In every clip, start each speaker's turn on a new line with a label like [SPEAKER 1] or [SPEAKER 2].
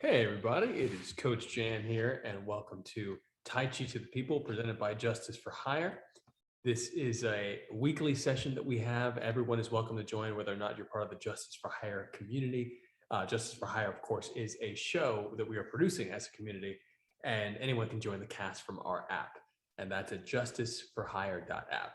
[SPEAKER 1] Hey everybody, it is Coach Jan here, and welcome to Tai Chi to the People, presented by Justice for Hire. This is a weekly session that we have. Everyone is welcome to join, whether or not you're part of the Justice for Hire community. Justice for Hire, of course, is a show that we are producing as a community, and anyone can join the cast from our app, and that's at justiceforhire.app.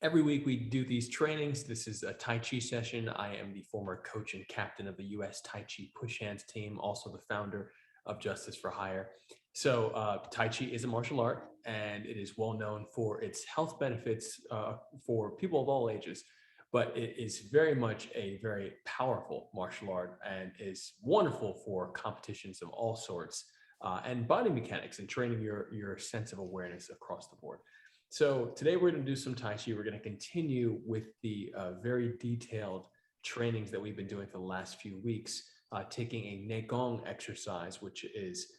[SPEAKER 1] Every week we do these trainings. This is a Tai Chi session. I am the former coach and captain of the US Tai Chi push hands team, also the founder of Justice for Hire. So Tai Chi is a martial art, and it is well known for its health benefits for people of all ages. But it is very much a very powerful martial art and is wonderful for competitions of all sorts and body mechanics and training your sense of awareness across the board. So today we're going to do some Tai Chi. We're going to continue with the very detailed trainings that we've been doing for the last few weeks, taking a Neigong exercise, which is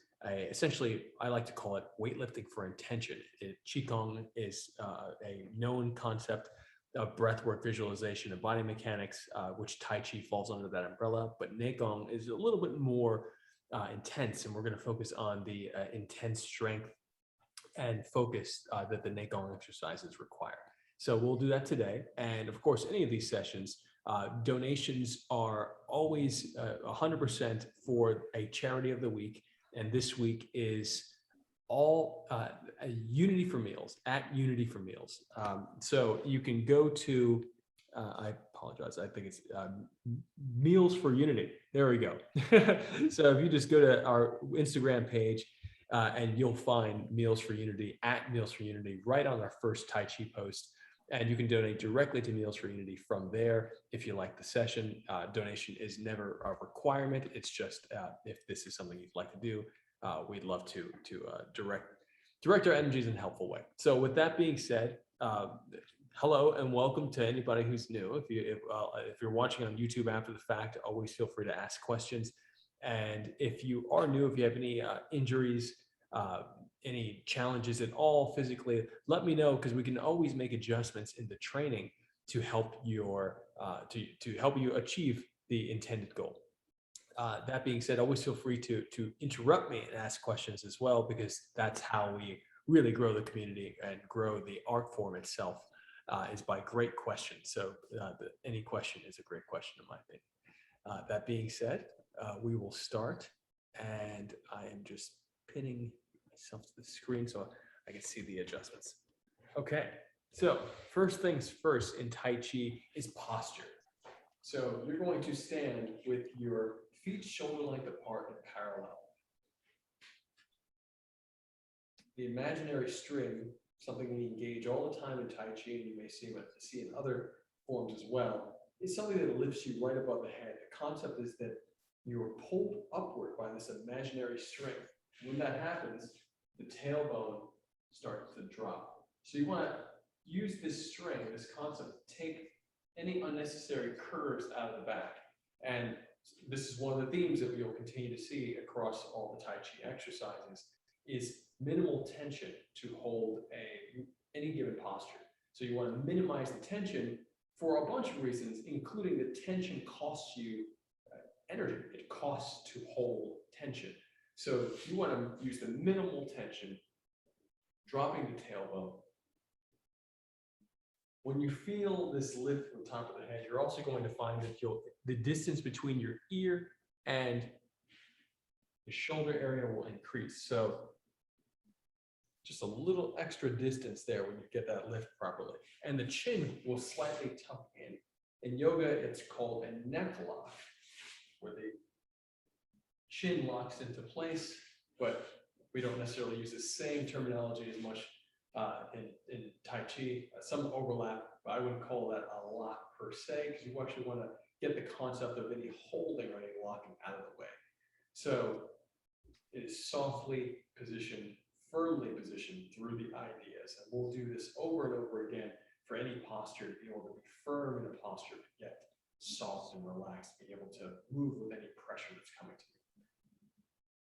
[SPEAKER 1] essentially, I like to call it weightlifting for intention. Qigong is a known concept of breathwork, visualization, and body mechanics, which Tai Chi falls under that umbrella. But Neigong is a little bit more intense, and we're going to focus on the intense strength and focus that the Neigong exercises require. So we'll do that today. And of course, any of these sessions, donations are always 100% for a charity of the week. And this week is all Unity for Meals, at Unity for Meals. So you can go to, I apologize, I think it's Meals for Unity. There we go. So if you just go to our Instagram page, and you'll find Meals for Unity at Meals for Unity right on our first Tai Chi post. And you can donate directly to Meals for Unity from there if you like the session. Donation is never a requirement. It's just if this is something you'd like to do, we'd love to direct our energies in a helpful way. So with that being said, hello and welcome to anybody who's new. If you're watching on YouTube after the fact, always feel free to ask questions. And if you are new, if you have any injuries, any challenges at all physically, let me know, because we can always make adjustments in the training to help to help you achieve the intended goal. That being said, always feel free to interrupt me and ask questions as well, because that's how we really grow the community and grow the art form itself, is by great questions. So any question is a great question in my opinion. That being said, we will start, and I am just pinning myself to the screen so I can see the adjustments. Okay, so first things first in Tai Chi is posture. So you're going to stand with your feet shoulder length apart and parallel. The imaginary string, something we engage all the time in Tai Chi, and you may see in other forms as well, is something that lifts you right above the head. The concept is that you're pulled upward by this imaginary string. When that happens, the tailbone starts to drop. So you want to use this string, this concept, to take any unnecessary curves out of the back. And this is one of the themes that you'll continue to see across all the Tai Chi exercises, is minimal tension to hold any given posture. So you want to minimize the tension for a bunch of reasons, including the tension costs you energy. It costs to hold tension. So you want to use the minimal tension, dropping the tailbone. When you feel this lift from the top of the head, you're also going to find that the distance between your ear and the shoulder area will increase. So just a little extra distance there when you get that lift properly. And the chin will slightly tuck in. In yoga, it's called a neck lock, where the chin locks into place, but we don't necessarily use the same terminology as much in Tai Chi. Some overlap, but I wouldn't call that a lock per se, because you actually want to get the concept of any holding or any locking out of the way. So it is softly positioned, firmly positioned through the ideas. And we'll do this over and over again for any posture, to be able to be firm in a posture, to get soft and relaxed, be able to move with any pressure that's coming to you.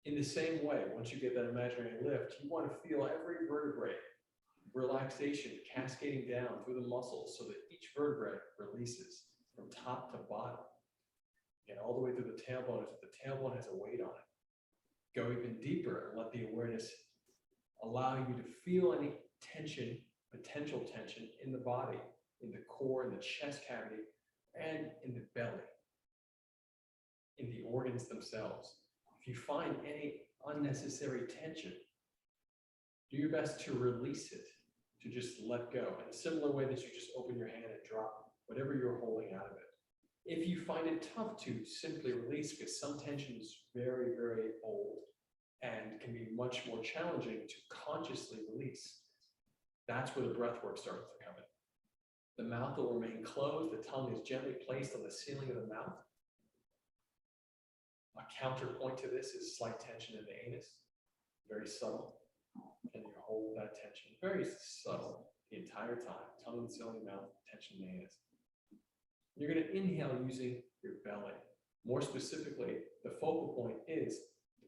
[SPEAKER 1] In the same way, once you get that imaginary lift, you want to feel every vertebrae relaxation cascading down through the muscles, so that each vertebrae releases from top to bottom. And all the way through the tailbone, as if the tailbone has a weight on it. Go even deeper and let the awareness allow you to feel any tension, potential tension in the body, in the core, in the chest cavity, and in the belly, in the organs themselves. If you find any unnecessary tension, do your best to release it, to just let go, in a similar way that you just open your hand and drop whatever you're holding out of it. If you find it tough to simply release, because some tension is very, very old and can be much more challenging to consciously release, that's where the breath work starts to come in. The mouth will remain closed, the tongue is gently placed on the ceiling of the mouth. A counterpoint to this is slight tension in the anus, very subtle. And you hold that tension, very subtle, the entire time. Tongue on the ceiling of the mouth, tension in the anus. You're going to inhale using your belly. More specifically, the focal point is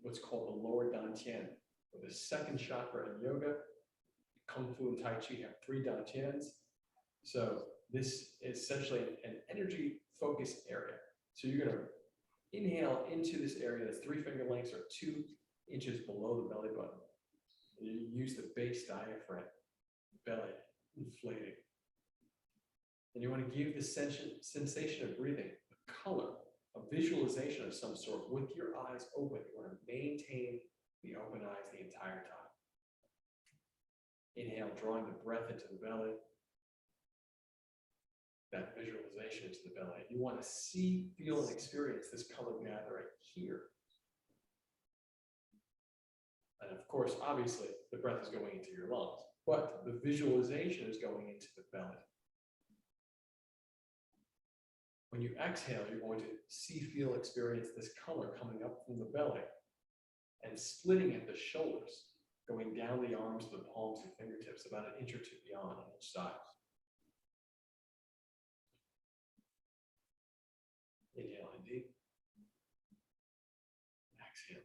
[SPEAKER 1] what's called the lower dantian, or the second chakra in yoga. Kung Fu and Tai Chi have 3 dantians. So this is essentially an energy focused area. So you're going to inhale into this area that's 3 finger lengths or 2 inches below the belly button. And you use the base diaphragm, belly inflating. And you want to give the sensation of breathing a color, a visualization of some sort with your eyes open. You want to maintain the open eyes the entire time. Inhale, drawing the breath into the belly. That visualization into the belly. You want to see, feel, and experience this color gathering here. And of course, obviously, the breath is going into your lungs, but the visualization is going into the belly. When you exhale, you're going to see, feel, experience this color coming up from the belly and splitting at the shoulders, going down the arms, the palms, and fingertips, about an inch or 2 beyond on each side. Inhale in deep. Exhale.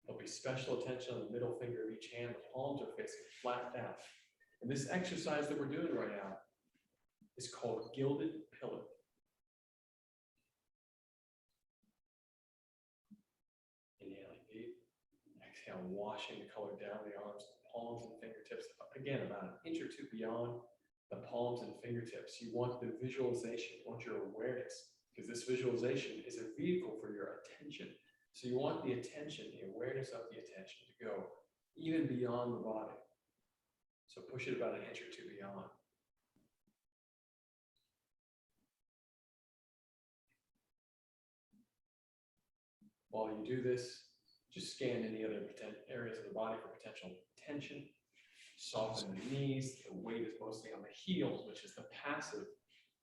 [SPEAKER 1] There'll be special attention on the middle finger of each hand. The palms are facing flat down. And this exercise that we're doing right now is called Gilded Pillar. Inhaling deep. Exhale, washing the color down the arms, the palms and fingertips. Again, about an inch or 2 beyond the palms and fingertips. You want the visualization, you want your awareness, because this visualization is a vehicle for your attention. So you want the attention, the awareness of the attention to go even beyond the body. So push it about an inch or 2 beyond. While you do this, just scan any other areas of the body for potential tension. Soften the knees. The weight is mostly on the heels, which is the passive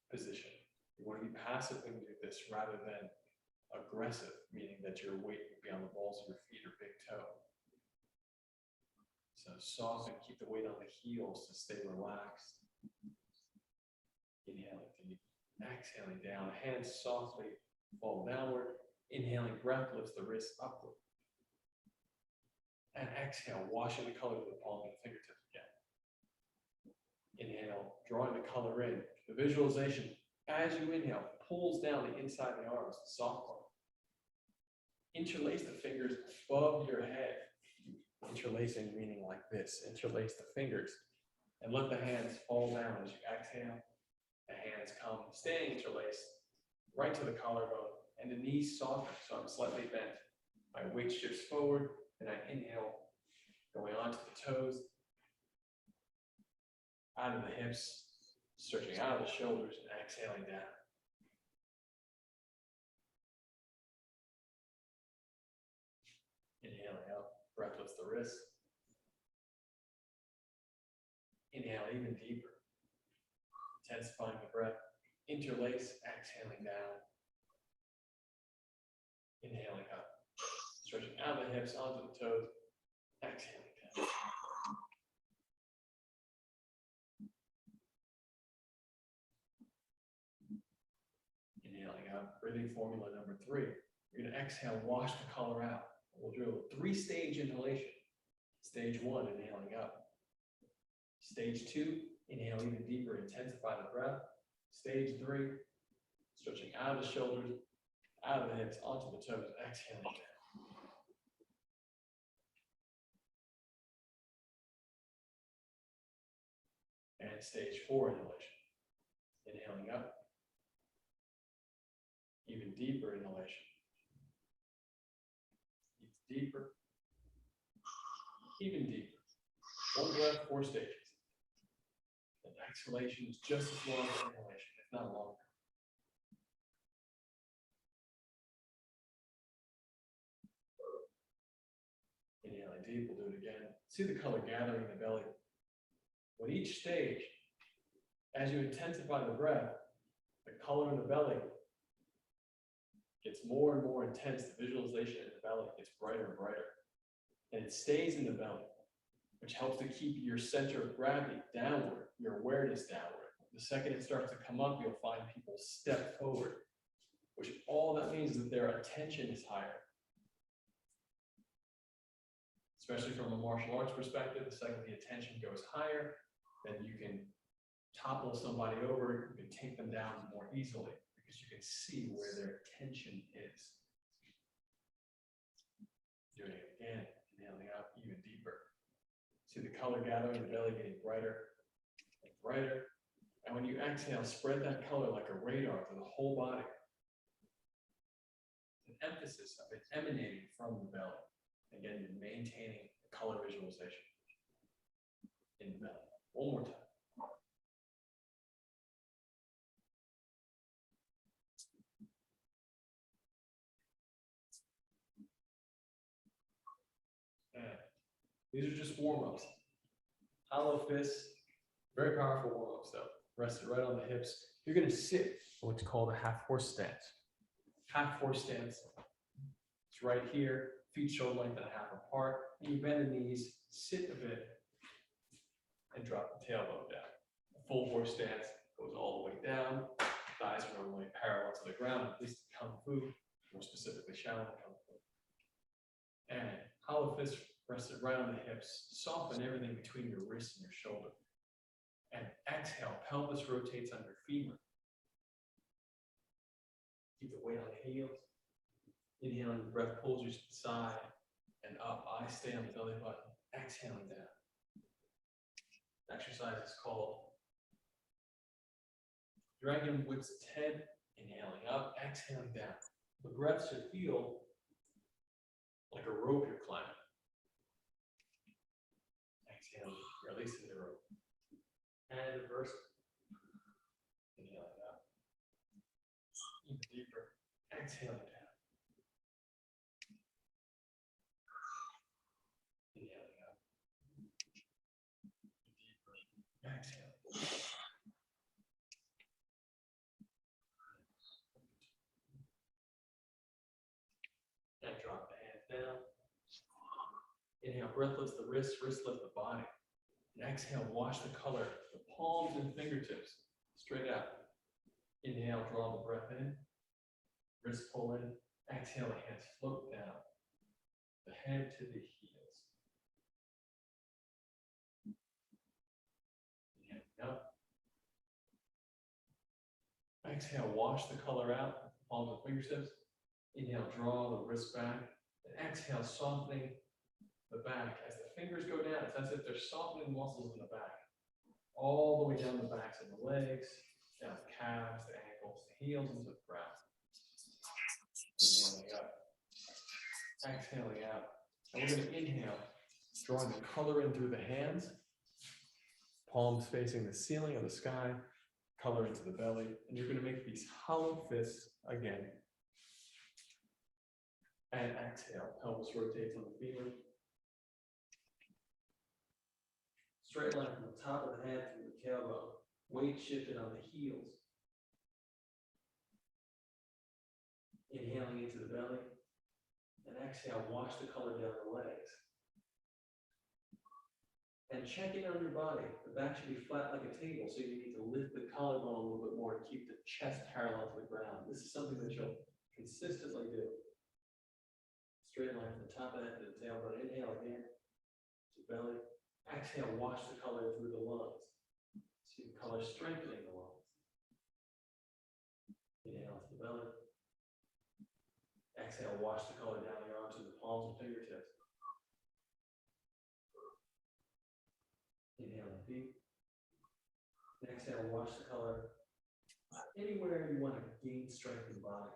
[SPEAKER 1] position. You want to be passive when you do this rather than aggressive, meaning that your weight will be on the balls of your feet or big toe. So soften, keep the weight on the heels to stay relaxed. Inhaling deep, exhaling down, hands softly fall downward. Inhaling breath lifts the wrists upward. And exhale, washing the color of the palm and the fingertips again. Inhale, drawing the color in. The visualization, as you inhale, pulls down the inside of the arms, the soft part. Interlace the fingers above your head. Interlacing meaning like this. Interlace the fingers and let the hands fall down as you exhale. The hands come, staying interlaced, right to the collarbone, and the knees soften, so I'm slightly bent. My weight shifts forward, and I inhale, going onto the toes, out of the hips, stretching out of the shoulders, and exhaling down. Inhaling up, breath lifts the wrists. Inhale even deeper, intensifying the breath. Interlace, exhaling down. Inhaling up, stretching out of the hips onto the toes, exhaling down. Inhaling up, breathing formula number 3. You're going to exhale, wash the color out. We'll do a 3-stage inhalation. Stage 1, inhaling up. Stage 2, inhale even deeper, intensify the breath. Stage 3, stretching out of the shoulders, out of the hips, onto the toes, exhaling down. And stage 4 inhalation. Inhaling up. Even deeper inhalation. Deeper. Even deeper. 1 breath, 4 stages. And exhalation is just as long as inhalation, if not longer. Inhaling deep, we'll do it again. See the color gathering in the belly. With each stage, as you intensify the breath, the color in the belly gets more and more intense. The visualization in the belly gets brighter and brighter. And it stays in the belly, which helps to keep your center of gravity downward, your awareness downward. The second it starts to come up, you'll find people step forward, which all that means is that their attention is higher. Especially from a martial arts perspective, the second the attention goes higher, then you can topple somebody over, you can take them down more easily because you can see where their attention is. Doing it again, inhaling out even deeper. See the color gathering, the belly getting brighter and brighter. And when you exhale, spread that color like a radar through the whole body. An emphasis of it emanating from the belly. Again, you're maintaining the color visualization in the belly. One more time. These are just warm-ups. Hollow fists, very powerful warm-ups though. Rested right on the hips. You're gonna sit in what's called a half-horse stance. Half-horse stance. It's right here, feet shoulder length and a half apart. And you bend the knees, sit a bit, and drop the tailbone down. A full horse stance goes all the way down. Thighs are normally parallel to the ground, at least in Kung Fu, more specifically Shaolin Kung Fu. And hollow fist rested right on the hips. Soften everything between your wrist and your shoulder. And exhale, pelvis rotates under femur. Keep the weight on the heels. Inhaling, the breath pulls you to the side and up. Eyes stay on the belly button. Exhaling down. The exercise is called Dragon Whips its head. Inhaling up, exhaling down. The breath should feel like a rope you're climbing. Exhaling, releasing the rope. And reverse. Inhaling up. Even deeper. Exhaling down. Inhaling up. Deeper. Exhaling. And drop the hands down. Inhale, breath lifts the wrists, wrist lift the body. And exhale, wash the color, the palms and fingertips straight out. Inhale, draw the breath in. Wrist pull in. Exhale, the hands float down. The head to the heels. Inhale up. Exhale, wash the color out. Palms and fingertips. Inhale, draw the wrist back. And exhale, softening the back. As the fingers go down, it's as if they're softening muscles in the back. All the way down the backs of the legs, down the calves, the ankles, the heels, into the ground. Inhaling up. Exhaling out. And we're going to inhale, drawing the color in through the hands. Palms facing the ceiling of the sky. Color into the belly. And you're going to make these hollow fists again. And exhale. Pelvis rotates on the femur. Straight line from the top of the head through the tailbone. Weight shifted on the heels. Inhaling into the belly. And exhale, wash the color down the legs. And check in on your body. The back should be flat like a table, so you need to lift the collarbone a little bit more to keep the chest parallel to the ground. This is something that you'll consistently do. Straight line from the top of the head to the tailbone. Inhale again to belly. Exhale, wash the color through the lungs. See the color strengthening the lungs. Inhale to the belly. Exhale, wash the color down the arms and the palms and fingertips. Inhale deep. exhale, wash the color anywhere you want to gain strength in the body.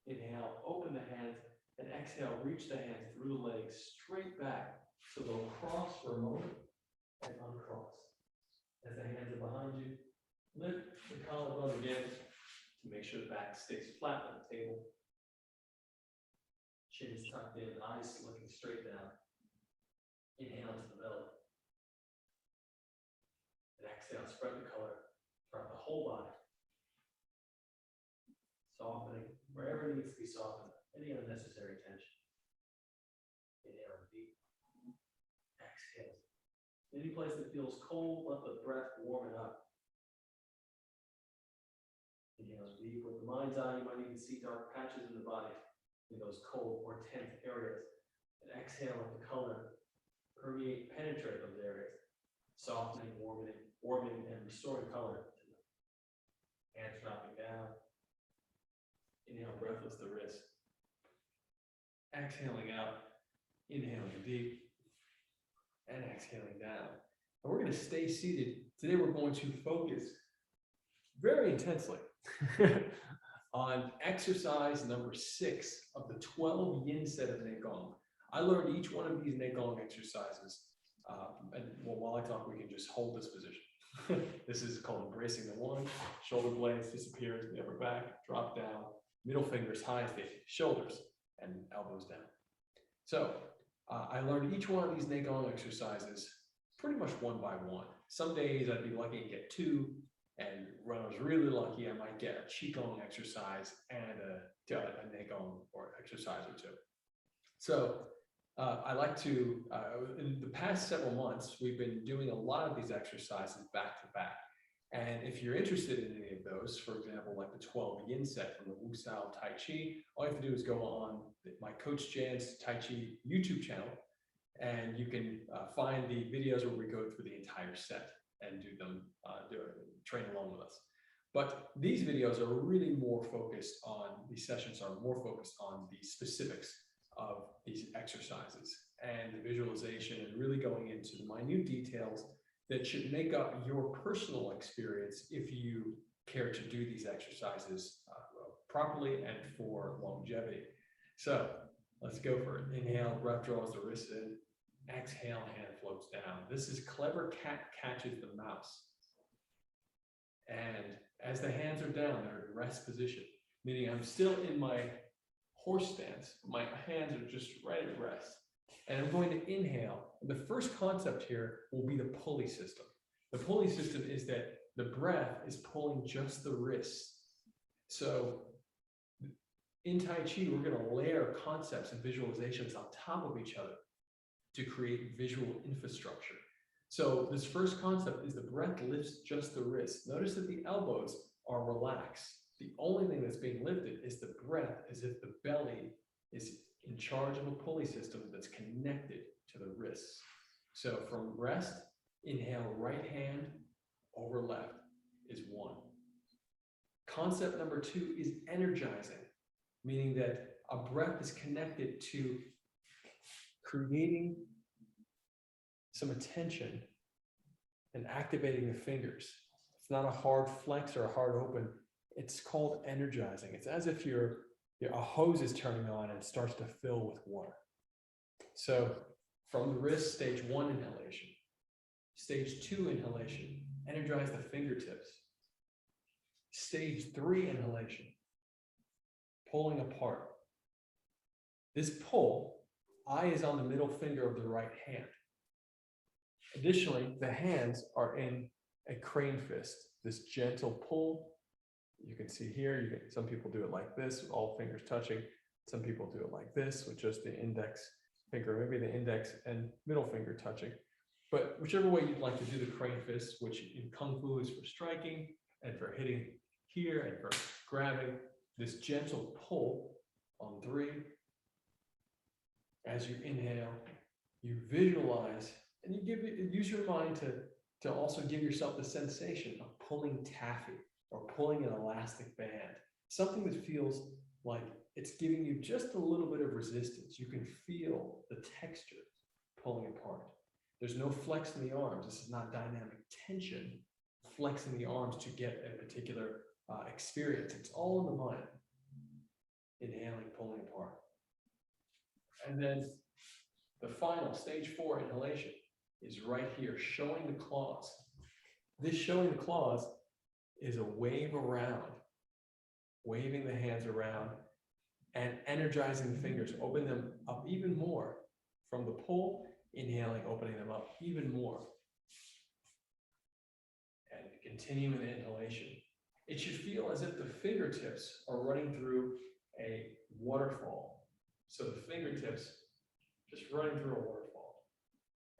[SPEAKER 1] Inhale, open the hands, and exhale, reach the hands through the legs straight back so they'll cross for a moment and uncross. As the hands are behind you, lift the collarbone again to make sure the back stays flat on the table. Chin is tucked in, eyes looking straight down. Inhale to the belly. And exhale, spread the color throughout the whole body. Softening wherever it needs to be softened, any unnecessary tension. Inhale deep. Exhale. Any place that feels cold, let the breath warm it up. Inhale deep. With the mind's eye, you might even see dark patches in the body in those cold or tense areas. And exhale, let the color permeate, penetrate those areas, softening, warming, and restoring color to them. Hands dropping down. Inhale, breathless the wrist. Exhaling out, inhaling deep, and exhaling down. And we're going to stay seated. Today we're going to focus very intensely on exercise number 6 of the 12 yin set of Neigong. I learned each one of these Neigong exercises. And while I talk, we can just hold this position. This is called embracing the one. Shoulder blades disappear to the upper back, drop down, middle fingers high as the shoulders, and elbows down. So I learned each one of these Neigong exercises pretty much one by one. Some days I'd be lucky to get 2, and when I was really lucky, I might get a Qigong exercise and a Neigong or exercise or 2. So I like to, in the past several months, we've been doing a lot of these exercises back to back. And if you're interested in any of those, for example, like the 12 yin set from the Wu Sao Tai Chi, all you have to do is go on my Coach Jan's Tai Chi YouTube channel, and you can find the videos where we go through the entire set and do them, train along with us. But these videos are really more focused on, these sessions are more focused on the specifics of these exercises and the visualization, and really going into the minute details that should make up your personal experience if you care to do these exercises properly and for longevity. So let's go for it. Inhale, breath draws the wrist in. Exhale, hand floats down. This is clever cat catches the mouse. And as the hands are down, they're in rest position, meaning I'm still in my horse stance. My hands are just right at rest. And I'm going to inhale. The first concept here will be the pulley system. The pulley system is that the breath is pulling just the wrists. So in Tai Chi, we're going to layer concepts and visualizations on top of each other to create visual infrastructure. So this first concept is the breath lifts just the wrists. Notice that the elbows are relaxed. The only thing that's being lifted is the breath, as if the belly is in charge of a pulley system that's connected to the wrists. So from rest, inhale, right hand over left is 1. Concept number 2 is energizing, meaning that a breath is connected to creating some attention and activating the fingers. It's not a hard flex or a hard open. It's called energizing. It's as if a hose is turning on and it starts to fill with water. So from the wrist, stage 1 inhalation. Stage 2 inhalation, energize the fingertips. Stage 3 inhalation, pulling apart. This pull, eye is on the middle finger of the right hand. Additionally, the hands are in a crane fist, this gentle pull. You can see here, some people do it like this, with all fingers touching. Some people do it like this, with just the index finger, maybe the index and middle finger touching. But whichever way you'd like to do the crane fist, which in Kung Fu is for striking and for hitting here and for grabbing, this gentle pull on 3. As you inhale, you visualize, and you use your mind to also give yourself the sensation of pulling taffy or pulling an elastic band, something that feels like it's giving you just a little bit of resistance. You can feel the texture pulling apart. There's no flex in the arms. This is not dynamic tension, flexing the arms to get a particular experience. It's all in the mind. Inhaling, pulling apart. And then the final stage 4 inhalation is right here, showing the claws. This showing the claws is a wave around, waving the hands around and energizing the fingers, open them up even more from the pull, inhaling, opening them up even more. And continue with the inhalation. It should feel as if the fingertips are running through a waterfall. So the fingertips just running through a waterfall,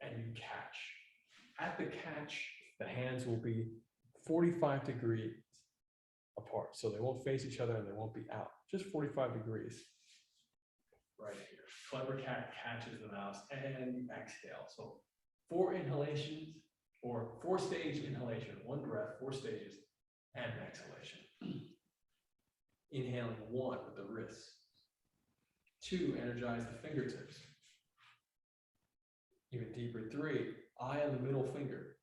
[SPEAKER 1] and you catch. At the catch, the hands will be 45 degrees apart. So they won't face each other and they won't be out. Just 45 degrees. Right here. Clever cat catches the mouse and you exhale. So 4 inhalations or 4-stage inhalation, 1 breath, 4 stages, and exhalation. Inhaling 1 with the wrists. 2, energize the fingertips. Even deeper, 3, eye on the middle finger,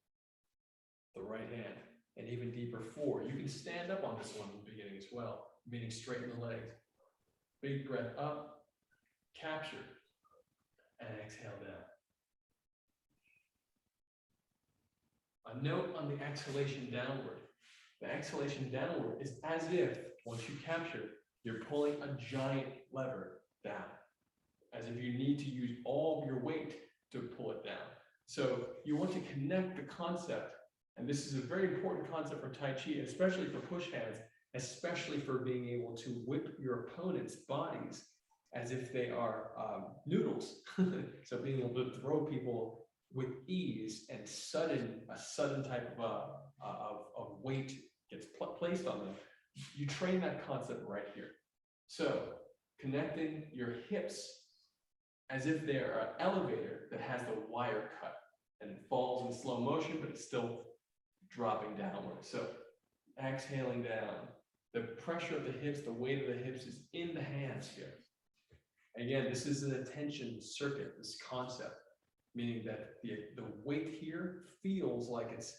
[SPEAKER 1] the right hand. And even deeper, 4. You can stand up on this one in the beginning as well, meaning straighten the legs. Big breath up, capture, and exhale down. A note on the exhalation downward. The exhalation downward is as if, once you capture, you're pulling a giant lever down, as if you need to use all of your weight to pull it down. So you want to connect the concept, and this is a very important concept for Tai Chi, especially for push hands, especially for being able to whip your opponent's bodies as if they are noodles. So being able to throw people with ease and a sudden type of weight gets placed on them. You train that concept right here. So connecting your hips as if they are an elevator that has the wire cut and it falls in slow motion, but it's still dropping downward. So exhaling down. The pressure of the hips, the weight of the hips is in the hands here. Again, this is an attention circuit, this concept, meaning that the weight here feels like it's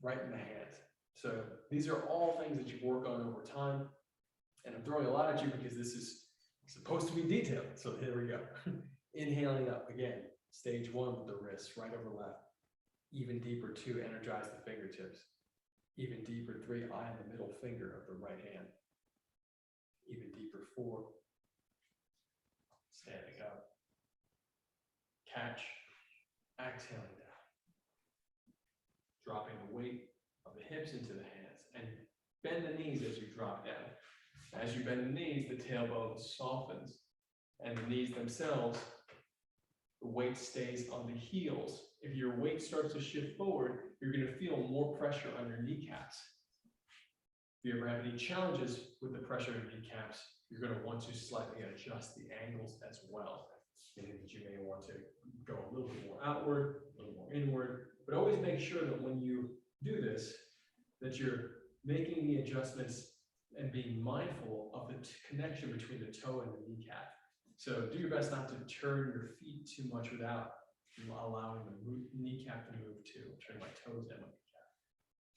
[SPEAKER 1] right in the hands. So these are all things that you work on over time. And I'm throwing a lot at you because this is supposed to be detailed. So here we go. Inhaling up again, stage 1 with the wrists, right over left. Even deeper, 2, energize the fingertips. Even deeper, 3, eye on the middle finger of the right hand. Even deeper, 4, standing up. Catch, exhaling down. Dropping the weight of the hips into the hands and bend the knees as you drop down. As you bend the knees, the tailbone softens and the knees themselves, the weight stays on the heels. If your weight starts to shift forward, you're going to feel more pressure on your kneecaps. If you ever have any challenges with the pressure on your kneecaps, you're going to want to slightly adjust the angles as well. Meaning that you may want to go a little bit more outward, a little more inward, but always make sure that when you do this, that you're making the adjustments and being mindful of the connection between the toe and the kneecap. So do your best not to turn your feet too much without allowing the kneecap to move too. Turn my toes and my kneecap.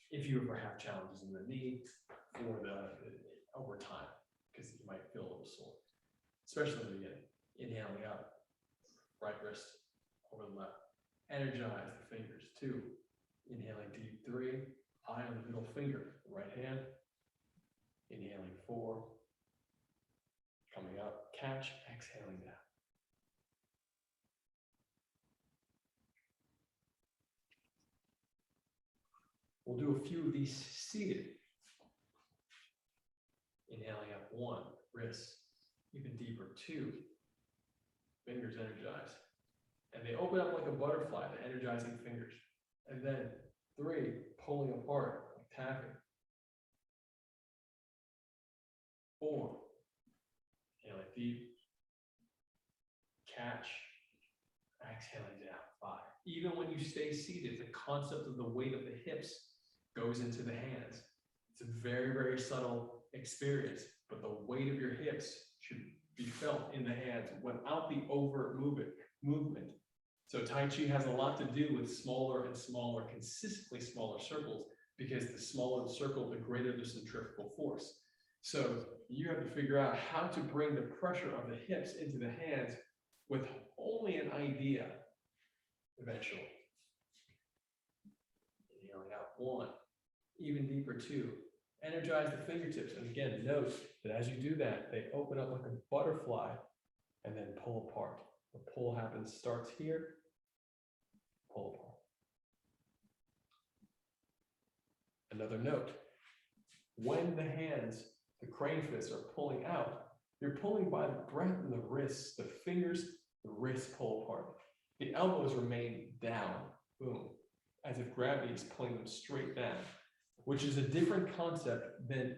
[SPEAKER 1] If you ever have challenges in the knee or over time, because you might feel a little sore, especially in the beginning. Inhaling up, right wrist over the left. Energize the fingers, 2. Inhaling deep, 3. Eye on the middle finger, right hand. Inhaling, 4. Coming up, catch, exhaling down. We'll do a few of these seated. Inhaling up, 1, wrists. Even deeper, 2. Fingers energized. And they open up like a butterfly, the energizing fingers. And then 3, pulling apart, like tapping. 4, inhaling deep. Catch, exhaling down, 5. Even when you stay seated, the concept of the weight of the hips goes into the hands. It's a very, very subtle experience, but the weight of your hips should be felt in the hands without the overt movement. So Tai Chi has a lot to do with smaller and smaller, consistently smaller circles, because the smaller the circle, the greater the centrifugal force. So you have to figure out how to bring the pressure of the hips into the hands with only an idea eventually. Inhaling out 1, even deeper 2. Energize the fingertips. And again, note that as you do that, they open up like a butterfly and then pull apart. The pull happens, starts here, pull apart. Another note, when the hands, the crane fists are pulling out, you're pulling by the breath in the wrists, the fingers, the wrists pull apart. The elbows remain down, boom, as if gravity is pulling them straight down, which is a different concept than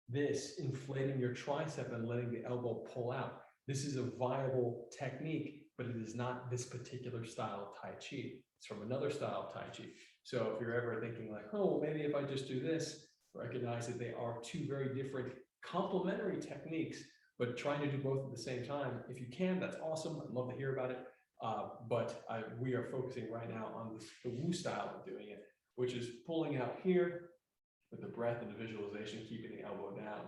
[SPEAKER 1] this, inflating your tricep and letting the elbow pull out. This is a viable technique, but it is not this particular style of Tai Chi. It's from another style of Tai Chi. So if you're ever thinking like, oh, maybe if I just do this, recognize that they are two very different complementary techniques, but trying to do both at the same time. If you can, that's awesome. I'd love to hear about it. We are focusing right now on the Wu style of doing it, which is pulling out here with the breath and the visualization, keeping the elbow down.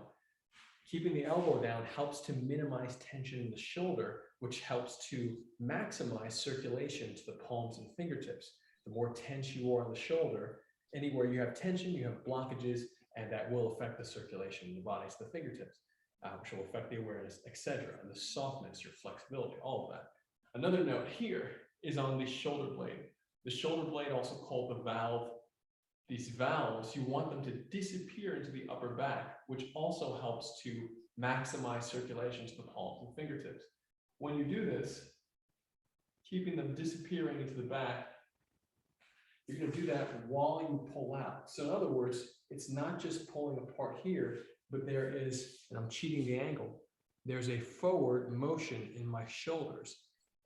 [SPEAKER 1] Keeping the elbow down helps to minimize tension in the shoulder, which helps to maximize circulation to the palms and fingertips. The more tense you are on the shoulder, anywhere you have tension, you have blockages, and that will affect the circulation in the body to the fingertips, which will affect the awareness, etc., and the softness, your flexibility, all of that. Another note here is on the shoulder blade. The shoulder blade, also called the valve. These valves, you want them to disappear into the upper back, which also helps to maximize circulation to the palms and fingertips. When you do this, keeping them disappearing into the back, you're going to do that while you pull out. So in other words, it's not just pulling apart here, but there is, and I'm cheating the angle, there's a forward motion in my shoulders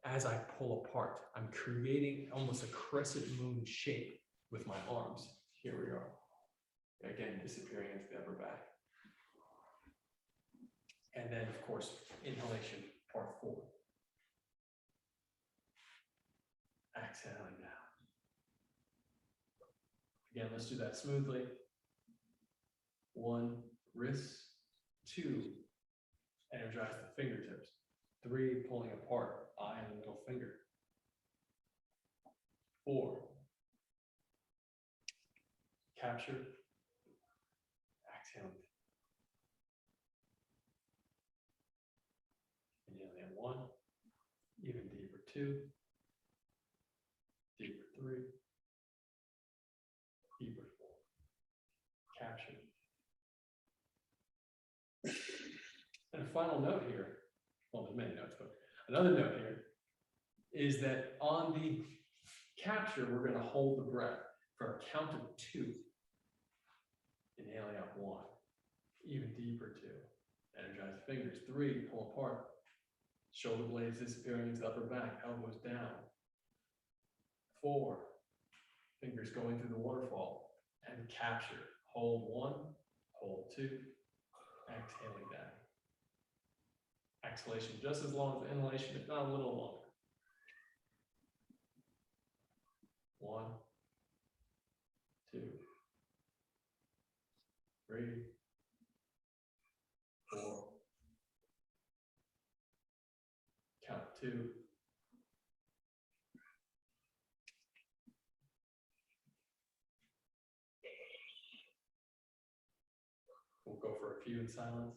[SPEAKER 1] as I pull apart. I'm creating almost a crescent moon shape with my arms. Here we are. Again, disappearing into the upper back. And then, of course, inhalation, part 4. Exhaling down. Again, let's do that smoothly. 1, wrists. 2, energize the fingertips. 3, pulling apart, eye and the middle finger. 4, capture, exhale. Inhaling in 1, even deeper 2, deeper 3, deeper 4, capture. And a final note here, well, there's many notes, but another note here is that on the capture, we're going to hold the breath for a count of 2. Inhaling out 1, even deeper 2. Energize the fingers. 3, pull apart. Shoulder blades disappearing into the upper back, elbows down. 4, fingers going through the waterfall. And capture. Hold 1, hold 2, exhaling down. Exhalation just as long as inhalation, if not a little longer. 1, 2, 3, 4, count 2, we'll go for a few in silence.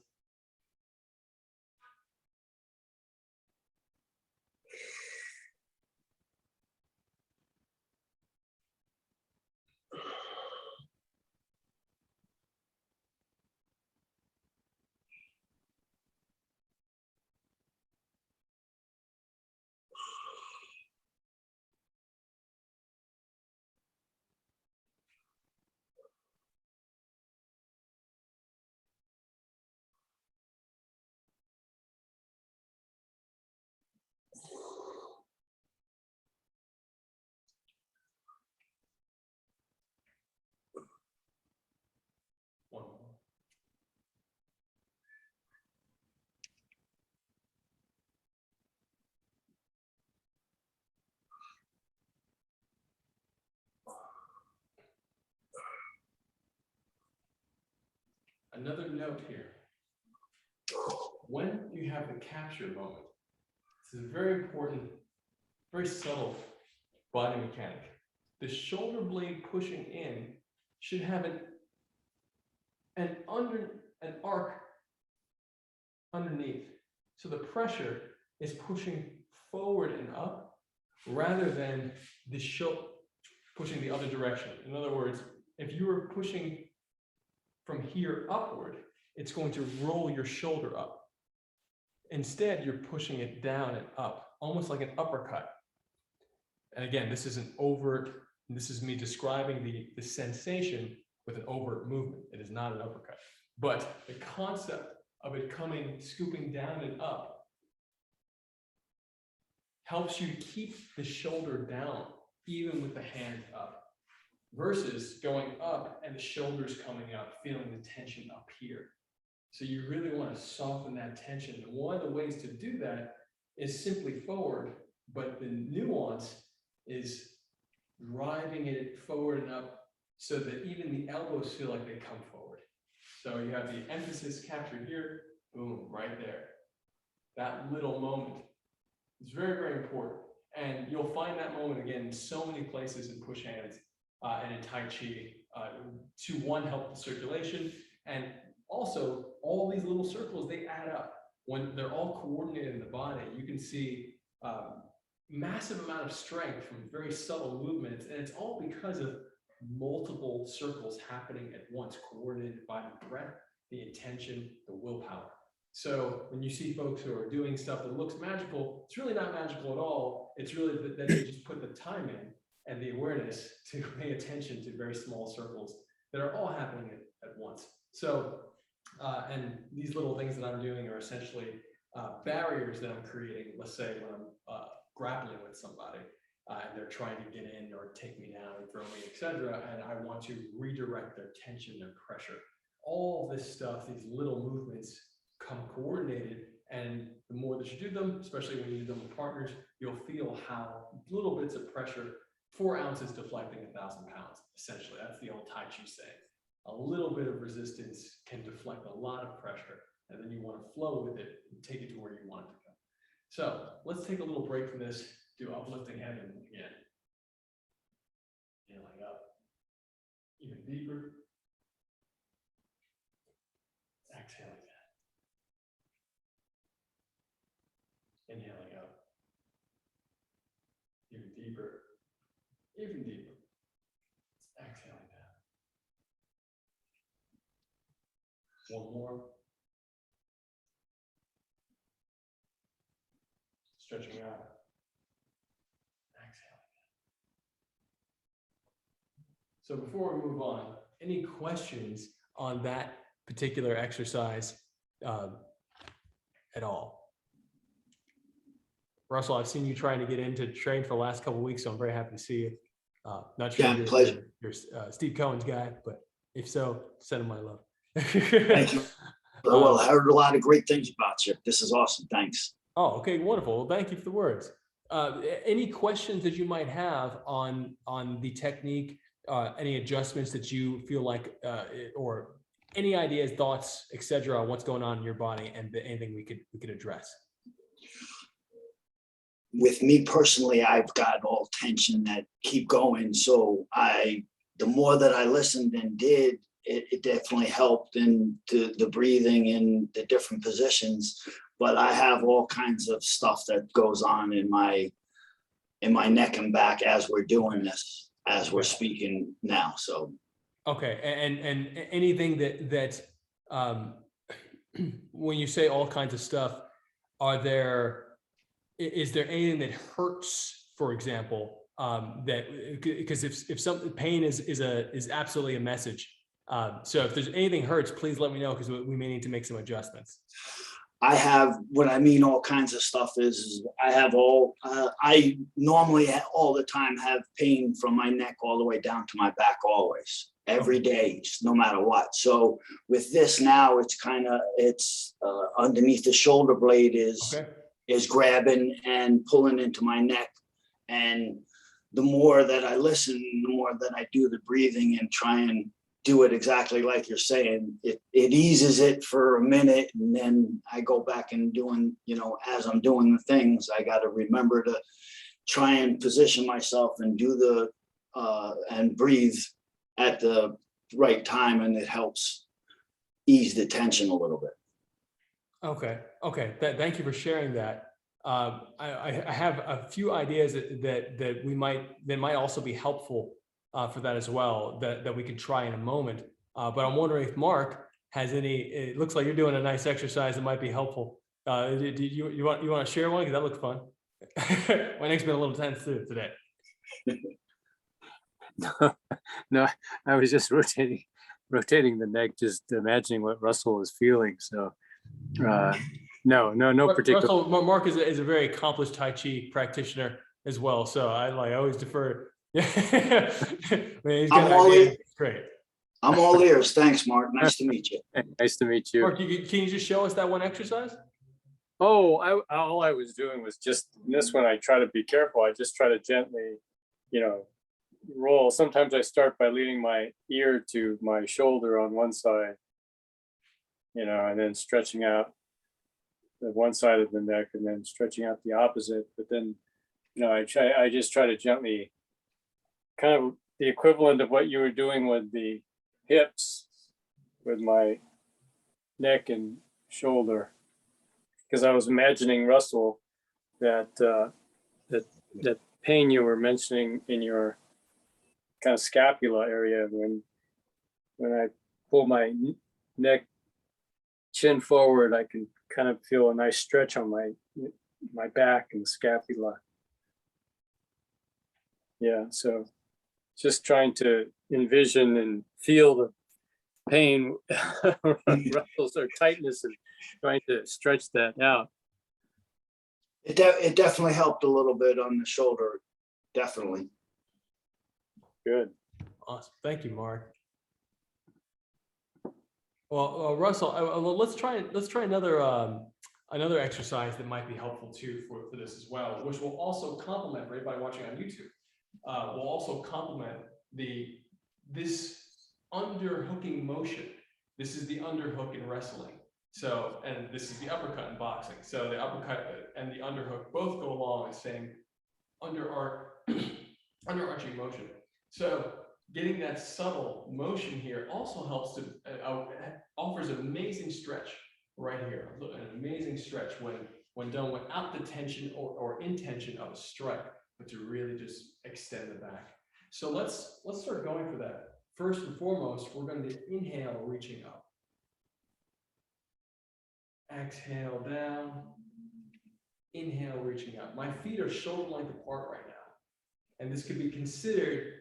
[SPEAKER 1] another note here. When you have the capture moment, this is a very important, very subtle body mechanic. The shoulder blade pushing in should have an arc underneath. So the pressure is pushing forward and up rather than the shoulder pushing the other direction. In other words, if you were pushing from here upward, it's going to roll your shoulder up. Instead, you're pushing it down and up, almost like an uppercut. And again, this is an overt, this is me describing the sensation with an overt movement. It is not an uppercut. But the concept of it scooping down and up helps you keep the shoulder down, even with the hand up, versus going up and the shoulders coming up, feeling the tension up here. So you really want to soften that tension. And one of the ways to do that is simply forward, but the nuance is driving it forward and up so that even the elbows feel like they come forward. So you have the emphasis captured here, boom, right there. That little moment is very, very important. And you'll find that moment again in so many places in push hands and in Tai Chi to one, help the circulation, and also all these little circles, they add up. When they're all coordinated in the body, you can see massive amount of strength from very subtle movements, and it's all because of multiple circles happening at once, coordinated by the breath, the intention, the willpower. So when you see folks who are doing stuff that looks magical, it's really not magical at all. It's really that they just put the time in and the awareness to pay attention to very small circles that are all happening at once. So, and these little things that I'm doing are essentially barriers that I'm creating. Let's say when I'm grappling with somebody and they're trying to get in or take me down and throw me, etc., and I want to redirect their tension and pressure. All this stuff, these little movements come coordinated, and the more that you do them, especially when you do them with partners, you'll feel how little bits of pressure, 4 ounces deflecting 1,000 pounds, essentially. That's the old Tai Chi saying. A little bit of resistance can deflect a lot of pressure, and then you want to flow with it and take it to where you want it to go. So let's take a little break from this, do uplifting heaven again. Inhaling up, even deeper. Exhaling down. Inhaling up, even deeper, even deeper. Exhaling down. One more. Stretching out. Exhaling. So before we move on, any questions on that particular exercise at all? Russell, I've seen you trying to get into train for the last couple of weeks, so I'm very happy to see you. Not sure you're Steve Cohen's guy, but if so, send him my love.
[SPEAKER 2] Thank you. Well, I heard a lot of great things about you. This is awesome. Thanks.
[SPEAKER 1] Oh, okay, wonderful. Well, thank you for the words. Any questions that you might have on the technique, any adjustments that you feel like, or any ideas, thoughts, etc., on what's going on in your body, and anything we could address?
[SPEAKER 2] With me personally, I've got all tension that keep going. So the more that I listened and did, it definitely helped in the breathing in the different positions. But I have all kinds of stuff that goes on in my neck and back as we're doing this, as we're speaking now. So. Okay,
[SPEAKER 1] and anything that when you say all kinds of stuff, is there anything that hurts, for example, that because if some pain is absolutely a message. So if there's anything hurts, please let me know, because we may need to make some adjustments.
[SPEAKER 2] I have, what I mean all kinds of stuff is I have I normally all the time have pain from my neck all the way down to my back always, every day, no matter what. So with this now, it's underneath the shoulder blade is grabbing and pulling into my neck. And the more that I listen, the more that I do the breathing and try and do it exactly like you're saying. It eases it for a minute, and then I go back and doing, as I'm doing the things, I got to remember to try and position myself and do and breathe at the right time, and it helps ease the tension a little bit.
[SPEAKER 1] Okay. Thank you for sharing that. I have a few ideas that might also be helpful for that as well, that we could try in a moment. But I'm wondering if Mark has any. It looks like you're doing a nice exercise that might be helpful. Do you want to share one? Because that looks fun. My neck's been a little tense too today.
[SPEAKER 3] No, I was just rotating the neck, just imagining what Russell was feeling. So no particular.
[SPEAKER 1] Russell, Mark is a very accomplished Tai Chi practitioner as well. So I always defer. Yeah, he's got ideas. Great.
[SPEAKER 2] I'm all ears. Thanks, Mark. Nice to meet you.
[SPEAKER 3] Nice to meet you.
[SPEAKER 1] Mark, can you just show us that one exercise?
[SPEAKER 3] Oh, all I was doing was just this one. I try to be careful. I just try to gently, roll. Sometimes I start by leaning my ear to my shoulder on one side, and then stretching out the one side of the neck, and then stretching out the opposite. But then, I just try to gently, kind of the equivalent of what you were doing with the hips, with my neck and shoulder, because I was imagining, Russell, that that pain you were mentioning in your kind of scapula area when I pull my neck, chin forward, I can kind of feel a nice stretch on my back and scapula. Yeah, so just trying to envision and feel the pain, Russell's or tightness, and trying to stretch that out.
[SPEAKER 2] It definitely helped a little bit on the shoulder. Definitely.
[SPEAKER 3] Good.
[SPEAKER 1] Awesome. Thank you, Mark. Well, Russell, let's try another exercise that might be helpful too for this as well, which will also complement, for anybody watching on YouTube, will also complement this underhooking motion. This is the underhook in wrestling. So, and this is the uppercut in boxing. So the uppercut and the underhook both go along the same underarching motion. So getting that subtle motion here also helps to offers an amazing stretch right here. An amazing stretch when done without the tension or intention of a strike, but to really just extend the back. So let's start going for that. First and foremost, we're going to inhale, reaching up. Exhale down. Inhale, reaching up. My feet are shoulder length apart right now. And this could be considered,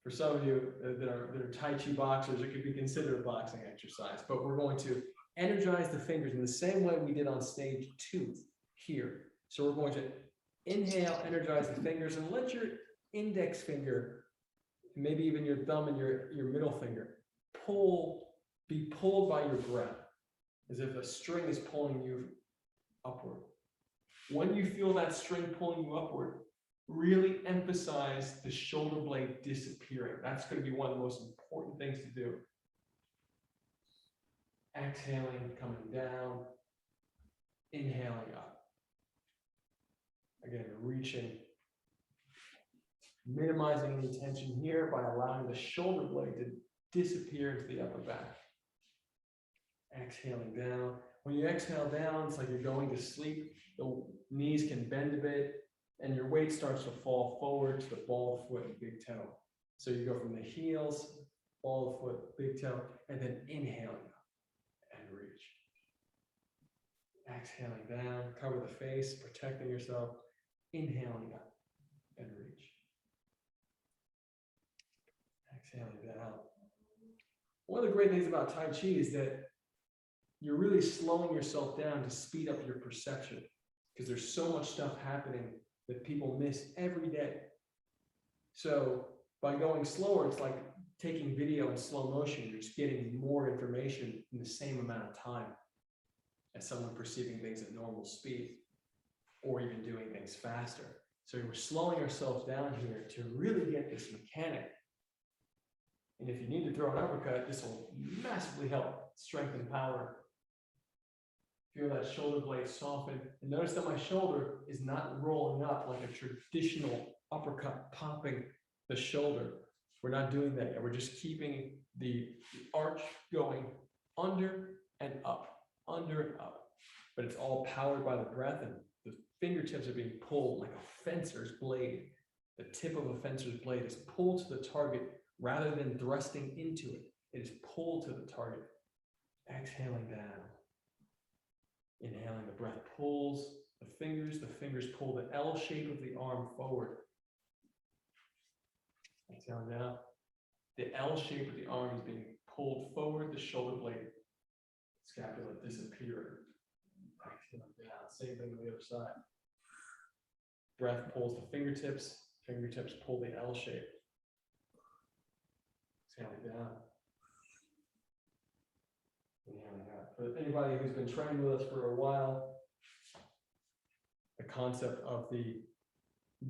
[SPEAKER 1] for some of you that are Tai Chi boxers, it could be considered a boxing exercise. But we're going to energize the fingers in the same way we did on stage 2 here. So we're going to inhale, energize the fingers, and let your index finger, maybe even your thumb and your middle finger, be pulled by your breath, as if a string is pulling you upward. When you feel that string pulling you upward, really emphasize the shoulder blade disappearing. That's going to be one of the most important things to do. Exhaling, coming down, inhaling up. Again, reaching, minimizing any tension here by allowing the shoulder blade to disappear into the upper back. Exhaling down. When you exhale down, it's like you're going to sleep. The knees can bend a bit, and your weight starts to fall forward to the ball of foot and big toe. So you go from the heels, ball of foot, big toe, and then inhaling up and reach. Exhaling down, cover the face, protecting yourself. Inhaling up and reach. Exhaling down. One of the great things about Tai Chi is that you're really slowing yourself down to speed up your perception, because there's so much stuff happening that people miss every day. So by going slower, it's like taking video in slow motion. You're just getting more information in the same amount of time as someone perceiving things at normal speed, or even doing things faster. So we're slowing ourselves down here to really get this mechanic And if you need to throw an uppercut, this will massively help strengthen power. Feel that shoulder blade soften. And notice that my shoulder is not rolling up like a traditional uppercut, popping the shoulder. We're not doing that yet. We're just keeping the arch going under and up, under and up. But it's all powered by the breath, and the fingertips are being pulled like a fencer's blade. The tip of a fencer's blade is pulled to the target rather than thrusting into it. It is pulled to the target. Exhaling down. Inhaling, the breath pulls the fingers pull the L shape of the arm forward. Exhaling down. The L shape of the arm is being pulled forward, the shoulder blade, scapula disappearing. Exhaling down. Same thing on the other side. Breath pulls the fingertips pull the L shape. Exhaling down. Inhaling out. For anybody who's been training with us for a while, the concept of the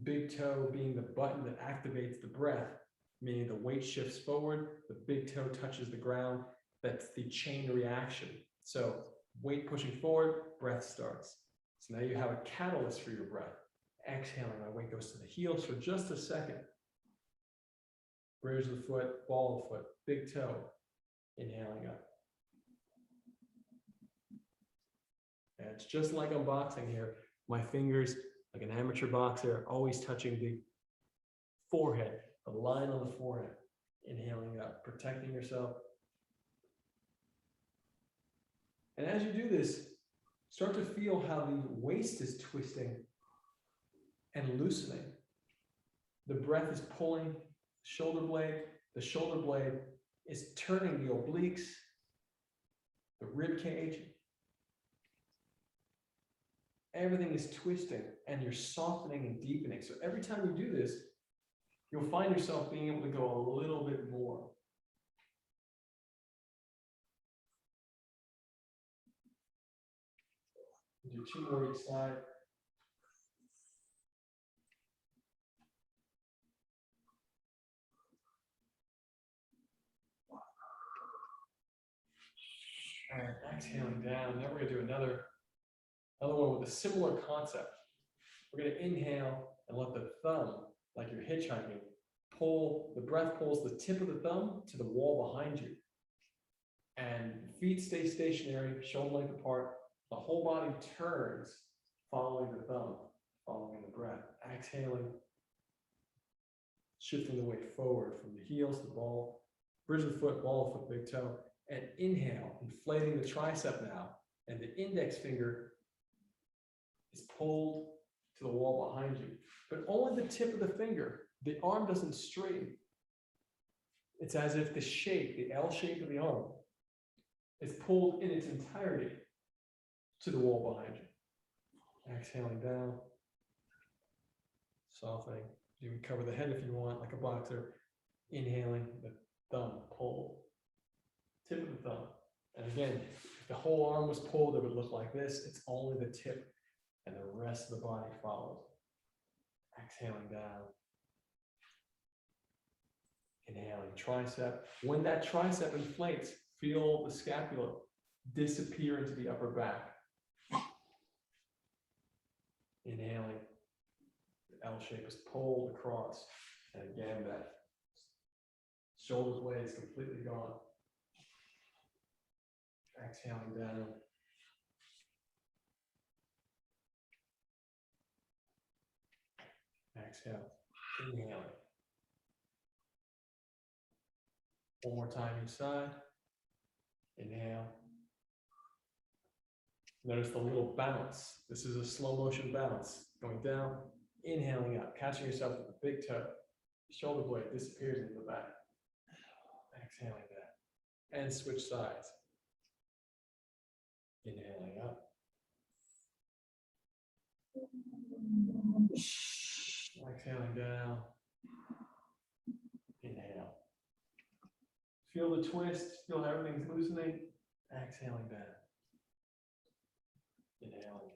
[SPEAKER 1] big toe being the button that activates the breath, meaning the weight shifts forward, the big toe touches the ground. That's the chain reaction. So weight pushing forward, breath starts. So now you have a catalyst for your breath. Exhaling, my weight goes to the heels for just a second. Bridge of the foot, ball of the foot, big toe. Inhaling up. And it's just like I'm boxing here. My fingers, like an amateur boxer, are always touching the forehead, the line on the forehead. Inhaling up, protecting yourself. And as you do this, start to feel how the waist is twisting and loosening. The breath is pulling the shoulder blade. The shoulder blade is turning the obliques, the rib cage. Everything is twisting and you're softening and deepening. So every time you do this, you'll find yourself being able to go a little bit more. Do 2 more each side. And exhaling down. Now we're going to do another one with a similar concept. We're going to inhale and let the thumb, like you're hitchhiking, the breath pulls the tip of the thumb to the wall behind you. And feet stay stationary, shoulder length apart. The whole body turns following the thumb, following the breath. Exhaling, shifting the weight forward from the heels to the ball, bridge of the foot, ball of foot, big toe. And inhale, inflating the tricep now. And the index finger is pulled to the wall behind you. But only the tip of the finger. The arm doesn't straighten. It's as if the shape, the L shape of the arm, is pulled in its entirety to the wall behind you. Exhaling down. Softening. You can cover the head if you want, like a boxer. Inhaling, the thumb pulled. Tip of the thumb. And again, if the whole arm was pulled, it would look like this. It's only the tip, and the rest of the body follows. Exhaling down. Inhaling, tricep. When that tricep inflates, feel the scapula disappear into the upper back. Inhaling, the L shape is pulled across. And again, that shoulder blade is completely gone. Exhaling down. Exhale. Inhaling. One more time each side. Inhale. Notice the little bounce. This is a slow motion bounce. Going down, inhaling up, catching yourself with the big toe. Shoulder blade disappears into the back. Exhaling down. And switch sides. Inhaling up. Exhaling down. Inhale. Feel the twist, feel how everything's loosening. Exhaling down. Inhaling.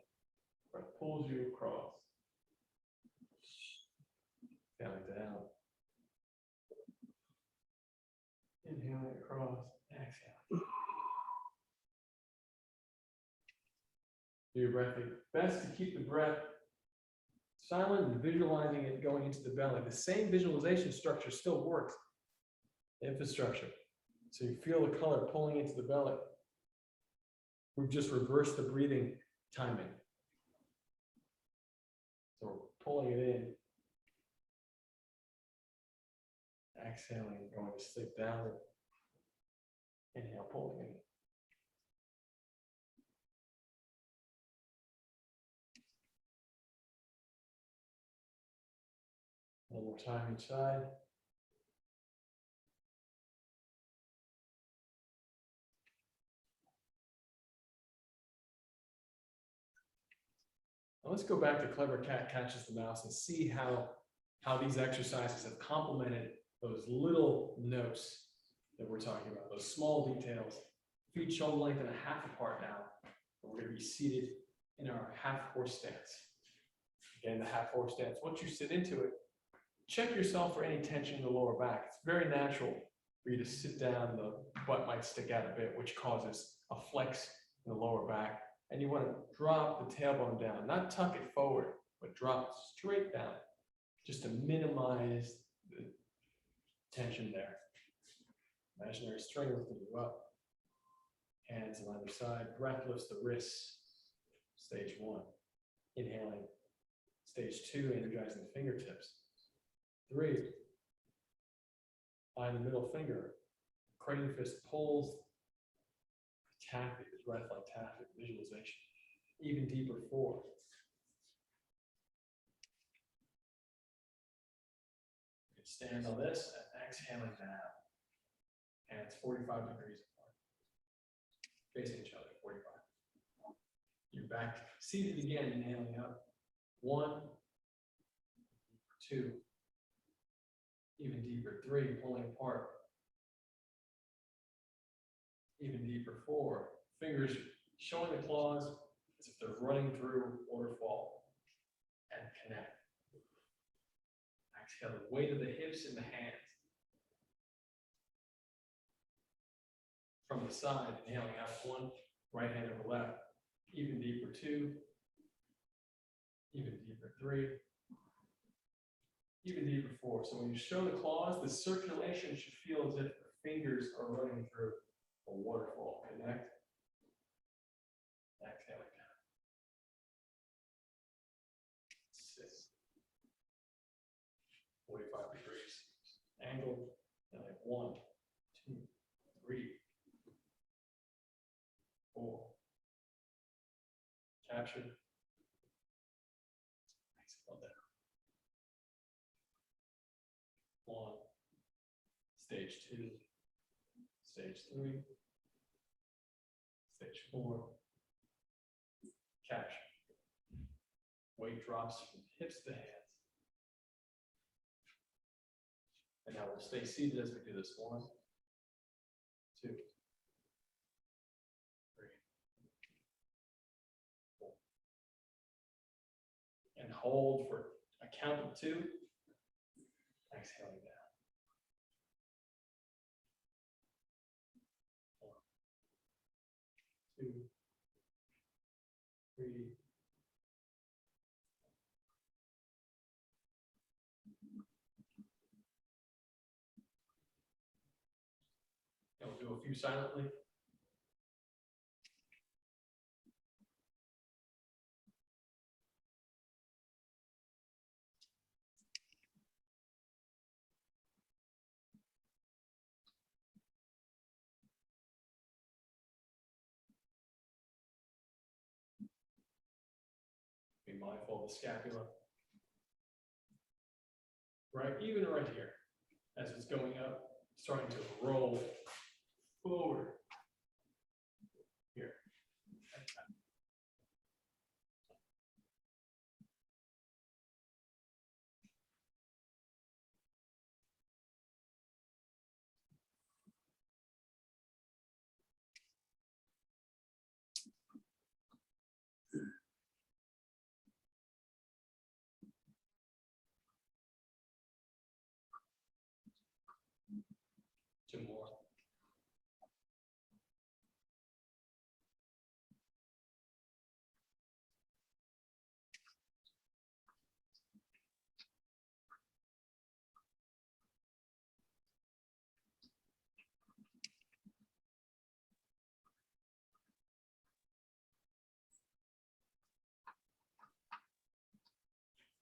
[SPEAKER 1] Breath pulls you across. Exhaling down. inhaling across, exhale. Do your breath best to keep the breath silent and visualizing it going into the belly. The same visualization structure still works. Infrastructure. So you feel the color pulling into the belly. We've just reversed the breathing timing. So we're pulling it in. Exhaling, going to sleep down. Inhale, pulling in. One more time each side. Now let's go back to Clever Cat Catches the Mouse and see how these exercises have complemented those little notes that we're talking about, those small details. Feet shoulder length and a half apart now. We're going to be seated in our half horse stance. Again, the half horse stance. Once you sit into it, check yourself for any tension in the lower back. It's very natural for you to sit down, the butt might stick out a bit, which causes a flex in the lower back. And you want to drop the tailbone down, not tuck it forward, but drop it straight down, just to minimize the tension there. Imaginary string lifting you up. Hands on either side, breath lifts the wrists. Stage one, inhaling. Stage two, energizing the fingertips. 3, find the middle finger. Crane fist pulls. Taffy, breath like taffy, visualization. Even deeper, 4. You can stand on this and exhaling down. Hands 45 degrees apart. Facing each other, 45. You're back seated again, inhaling up. 1, 2. Even deeper, 3, pulling apart. Even deeper, 4. Fingers showing the claws as if they're running through waterfall. And connect. Exhale the weight of the hips and the hands. From the side, inhaling out 1, right hand over left. Even deeper, 2. Even deeper, 3. Even deeper, 4. So when you show the claws, the circulation should feel as if the fingers are running through a waterfall. Connect. Exhale again. 6. 45 degrees. Angled. And like 1, 2, 3, 4. Captured. Exhale down. 1. Stage 2. Stage 3. Stage 4. Capture. Weight drops from hips to hands. And now we'll stay seated as we do this. 1, 2, 3, 4. And hold for a count of 2. Exhaling down. 1, 2, 3. And we'll do a few silently. Be mindful of the scapula. Right, even right here, as it's going up, starting to roll forward. Here. 2 more.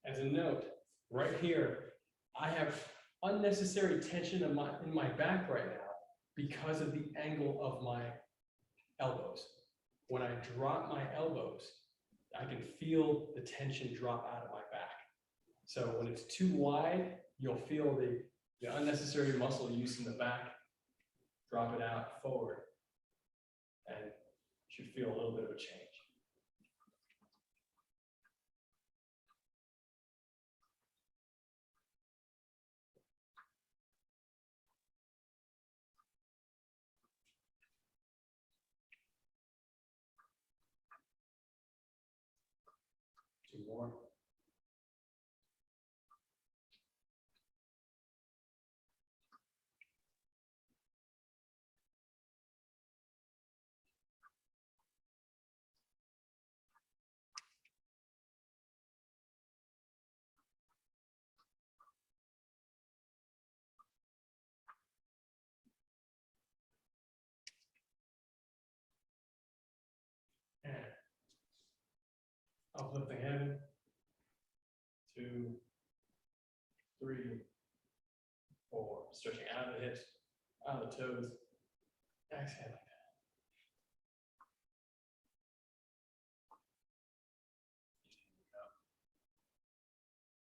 [SPEAKER 1] As a note, right here, I have unnecessary tension in my back right now because of the angle of my elbows. When I drop my elbows, I can feel the tension drop out of my back. So when it's too wide, you'll feel the unnecessary muscle use in the back. Drop it out forward, and you should feel a little bit of a change. Two more. And uplift the head. 2, 3, 4. Stretching out of the hips, out of the toes. Exhale.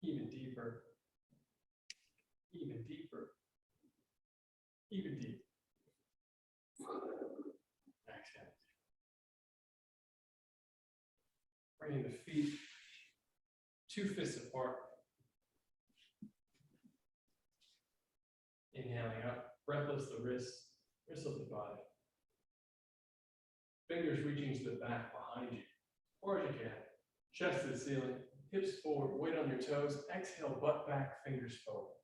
[SPEAKER 1] Even deeper. Even deeper. Even deeper. Exhale. Bringing the feet 2 fists apart. Inhaling up, breath lifts the wrists, wrists lift the body. Fingers reaching to the back behind you, or as you can. Chest to the ceiling, hips forward, weight on your toes. Exhale, butt back, fingers forward.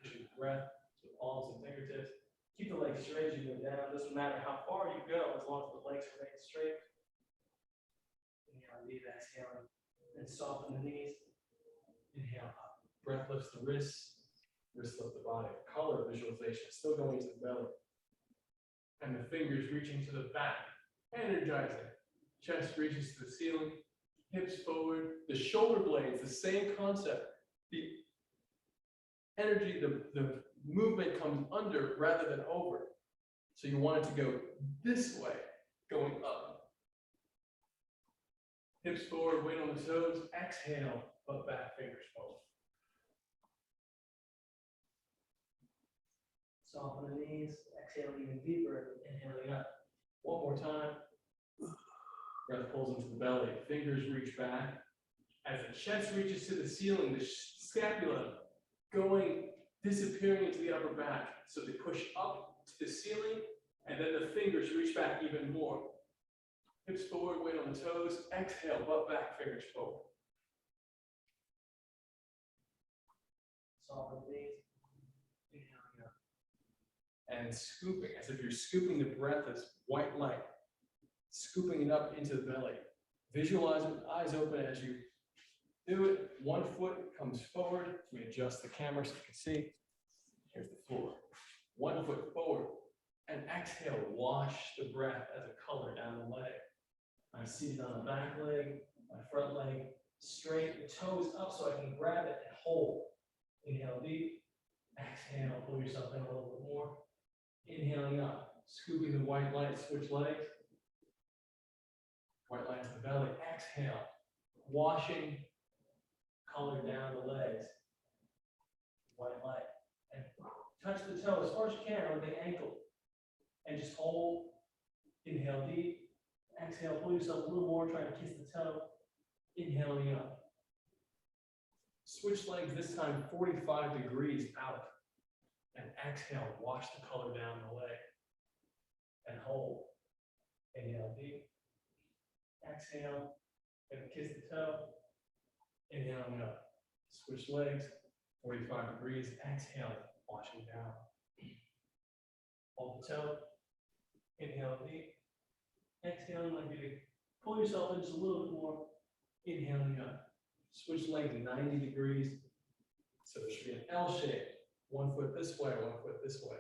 [SPEAKER 1] Pushing breath to the palms and fingertips. Keep the legs straight as you go down. Doesn't matter how far you go, as long as the legs remain straight. Inhale, deep, exhaling, and soften the knees. Inhale up. Breath lifts the wrists, wrists lift the body. Color visualization, still going to the belly. And the fingers reaching to the back, energizing. Chest reaches to the ceiling, hips forward. The shoulder blades, the same concept. The energy, the movement comes under rather than over. So you want it to go this way, going up. Hips forward, weight on the toes. Exhale, butt back, fingers forward. Soften the knees. Exhale even deeper. Inhaling up. One more time. Breath pulls into the belly. Fingers reach back. As the chest reaches to the ceiling, the scapula disappearing into the upper back. So they push up to the ceiling, and then the fingers reach back even more. Hips forward, weight on the toes. Exhale, butt back, fingers forward. Soften the knees. Inhaling up. And scooping, as if you're scooping the breath as white light. Scooping it up into the belly. Visualize with eyes open as you do it. One foot comes forward. Let me adjust the camera so you can see. Here's the floor. One foot forward. And exhale, wash the breath as a color down the leg. I'm seated on the back leg, my front leg straight, the toes up so I can grab it and hold. Inhale deep. Exhale, pull yourself in a little bit more. Inhaling up, scooping the white light, switch legs. White light to the belly. Exhale, washing color down the legs. White light. And touch the toe as far as you can on the ankle. And just hold. Inhale deep. Exhale, pull yourself a little more, try to kiss the toe. Inhaling up. Switch legs this time 45 degrees out. And exhale, wash the color down the leg. And hold. Inhale deep. Exhale, and kiss the toe. Inhaling up. Switch legs, 45 degrees. Exhale, washing down. Hold the toe. Inhale deep. Exhaling like you pull yourself in just a little bit more. Inhaling up. Switch legs 90 degrees. So it should be an L shape. One foot this way, one foot this way.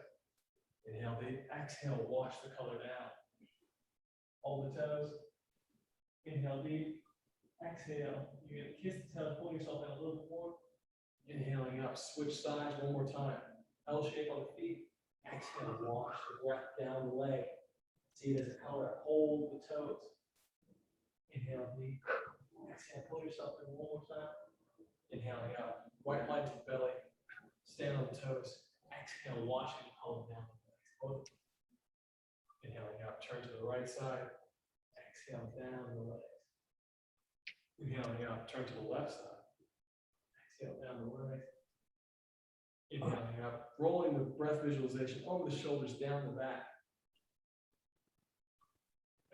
[SPEAKER 1] Inhale deep. Exhale, wash the color down. Hold the toes. Inhale deep. Exhale, you're gonna kiss the tail, pull yourself in a little bit more. Inhaling up, switch sides one more time. L shape on the feet. Exhale, wash the breath down the leg. See it as a color. Hold the toes. Inhale deep. Exhale, pull yourself in one more time. Inhaling up, white line to the belly. Stand on the toes. Exhale, washing the palm down the legs. Both. Inhaling up, turn to the right side. Exhale down the legs. Inhaling up, turn to the left side. Exhale down the legs. Inhaling up, rolling the breath visualization over the shoulders, down the back.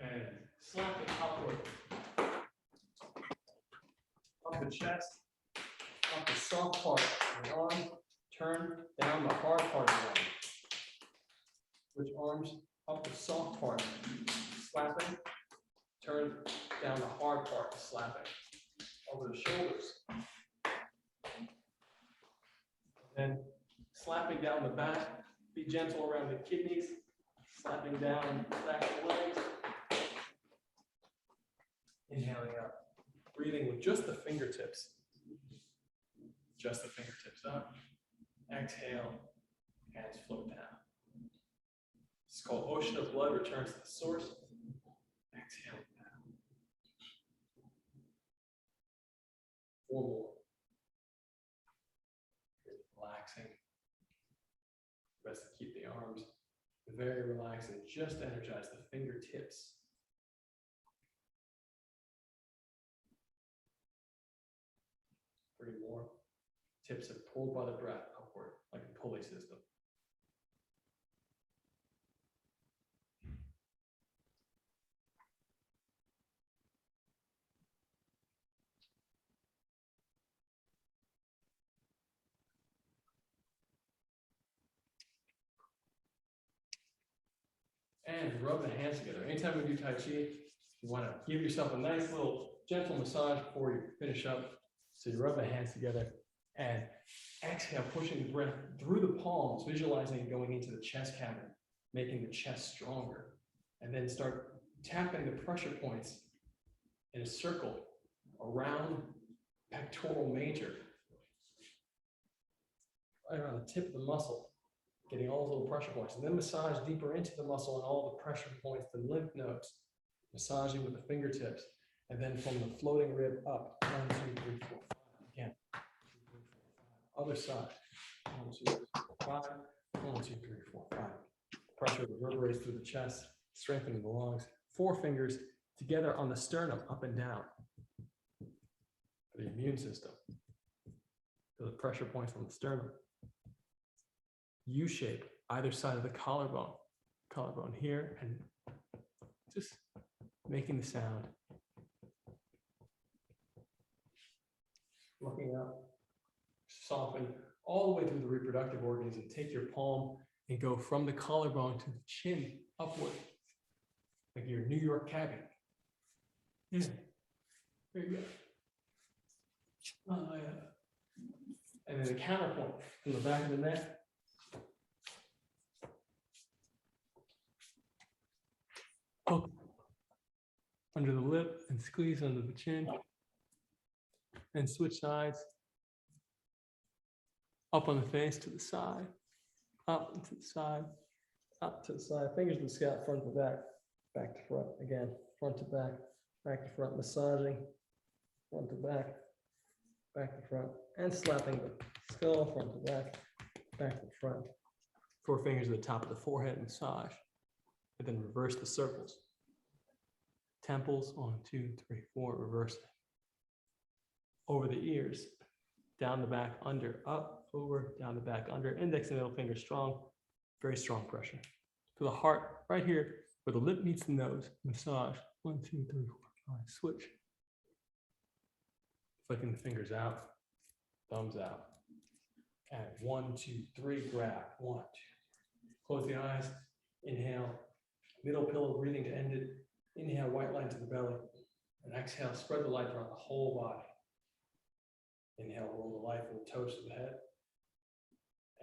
[SPEAKER 1] And slapping upward. Up the chest, up the soft part of the arm, turn down the hard part of the arm. Switch arms, up the soft part, slapping, turn down the hard part, slapping. Over the shoulders. Then slapping down the back, be gentle around the kidneys, slapping down the back of the legs. Inhaling up, breathing with just the fingertips. Just the fingertips up. Exhale, hands float down. It's called ocean of blood, returns to the source. Exhale down. 4 more. Relaxing. Best to keep the arms very relaxed and just energize the fingertips. 3 more. Tips are pulled by the breath upward, like a pulley system. And rub the hands together. Anytime we do Tai Chi, you want to give yourself a nice little gentle massage before you finish up. So you rub the hands together and exhale, pushing the breath through the palms, visualizing it going into the chest cavern, making the chest stronger. And then start tapping the pressure points in a circle around pectoral major, right around the tip of the muscle. Getting all those little pressure points, and then massage deeper into the muscle and all the pressure points, the lymph nodes, massaging with the fingertips, and then from the floating rib up, 1, 2, 3, 4, 5, again, 2, 3, 4, 5, other side, 1, 2, 3, 4, 5, 1, 2, 3, 4, 5. Pressure reverberates through the chest, strengthening the lungs. 4 fingers together on the sternum, up and down, for the immune system. So the pressure points from the sternum. U-shape, either side of the collarbone here, and just making the sound. Looking up, soften all the way through the reproductive organs and take your palm and go from the collarbone to the chin upward, like your New York cabbie. Yeah. There you go. Oh, yeah. And then the counterpoint from the back of the neck. Hook under the lip and squeeze under the chin. And switch sides. Up on the face to the side. Up and to the side. Up to the side. Fingers to the scalp, front to back. Back to front. Again, front to back. Back to front. Massaging. Front to back. Back to front. And slapping the skull, front to back. Back to front. 4 fingers to the top of the forehead, massage. And then reverse the circles. Temples, 1, 2, 3, 4, reverse it. Over the ears, down the back, under, up, over, down the back, under, index and middle finger strong, very strong pressure. To the heart, right here, where the lip meets the nose, massage, 1, 2, 3, 4, 5, switch. Flicking the fingers out, thumbs out. And 1, 2, 3, grab, 1, 2, 3. Close the eyes, inhale. Middle pillow breathing to end it. Inhale, white line to the belly. And exhale, spread the light around the whole body. Inhale, roll the light from the toes to the head.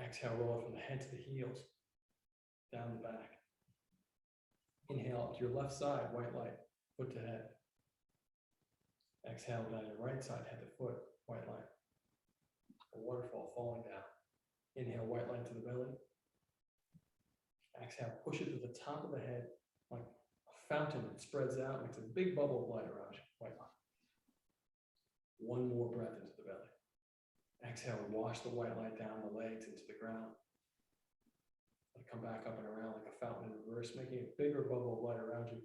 [SPEAKER 1] Exhale, roll it from the head to the heels. Down the back. Inhale to your left side, white light, foot to head. Exhale down your right side, head to foot, white line. A waterfall falling down. Inhale, white line to the belly. Exhale, push it to the top of the head like a fountain that spreads out, makes a big bubble of light around you, white line. One more breath into the belly. Exhale, wash the white light down the legs into the ground. Let it come back up and around like a fountain in reverse, making a bigger bubble of light around you.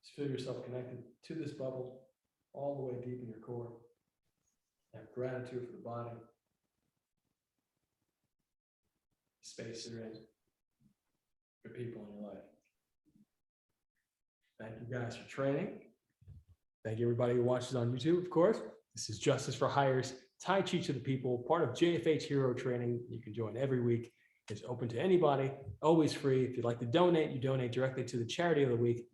[SPEAKER 1] Just feel yourself connected to this bubble all the way deep in your core. Have gratitude for the body, space you're in, the people in your life. Thank you guys for training. Thank you everybody who watches on YouTube, of course. This is Justice for Hire's Tai Chi to the People, part of JFH Hero Training. You can join every week. It's open to anybody, always free. If you'd like to donate, you donate directly to the charity of the week.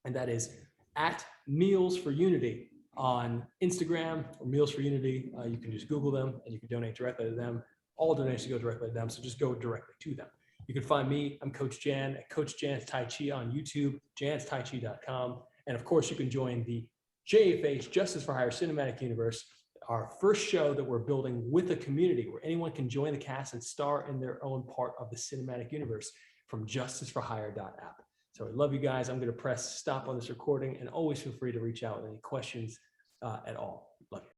[SPEAKER 1] And that is at Meals for Unity on Instagram, or Meals for Unity. You can just Google them and you can donate directly to them. All donations go directly to them, so just go directly to them. You can find me, I'm Coach Jan, at Coach Jan's Tai Chi on YouTube, janstaichi.com. And of course, you can join the JFH, Justice for Hire Cinematic Universe, our first show that we're building with a community where anyone can join the cast and star in their own part of the cinematic universe from justiceforhire.app. So I love you guys. I'm going to press stop on this recording, and always feel free to reach out with any questions at all. Love you.